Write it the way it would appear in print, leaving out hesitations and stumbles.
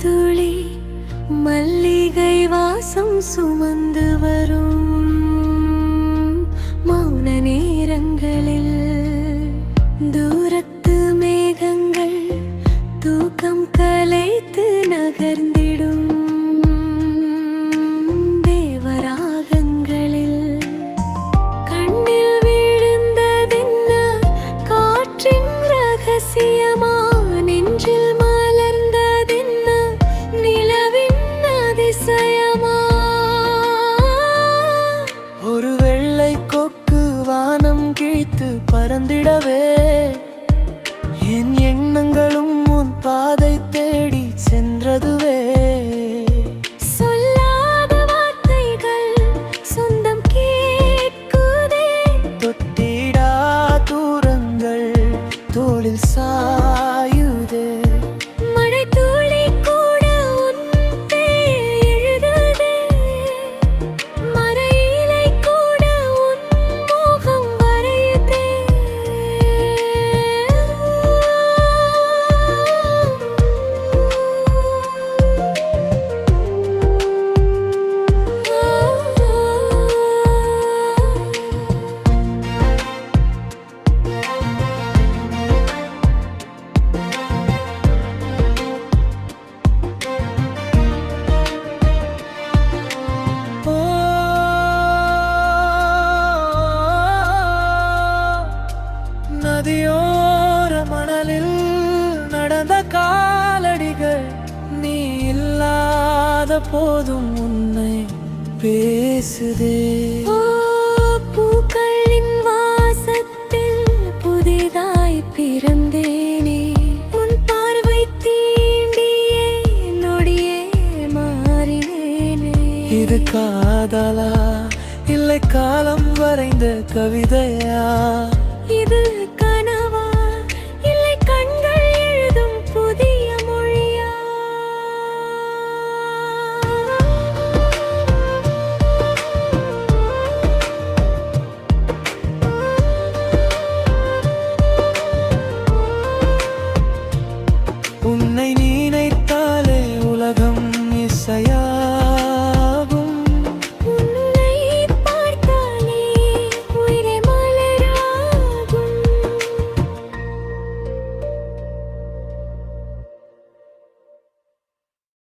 துளி மல்லிகை வாசம் சுமந்து வரும் மௌன நேரங்களில் தூரத்து மேகங்கள் தூக்கம் கலைத்து நகர்ந்திடும் தேவராகங்களில் கண்ணில் விழுந்ததென்ன காற்றின் ரகசியமா நெஞ்சில் மலர்ந்ததென்ன நிலவின் அதிசயமா ஒரு வெள்ளை கொக்கு வானம் கிழித்து பறந்திடவே என் எண்ணங்களும் உன் பாதை தேடி சென்றதுவே சொல்லாத வார்த்தைகள் சொந்தம் கேட்குதே தொட்டிடா தூரங்கள் தோளில் சாயுதே மழை துளி கூட உன் பேர் எழுதுதே மறையிலை கூட உன் மோகம் வரையுதே நதியோர மணலில் நடந்த காலடிகள் நீ இல்லாத போதும் உன்னை பேசுதே பூக்களின் வாசத்தில் புதிதாய் பிறந்தேனே உன் பார்வை தீண்டியே நொடியே மாறினேனே இது காதலா இல்லை காலம் வரைந்த கவிதையா இது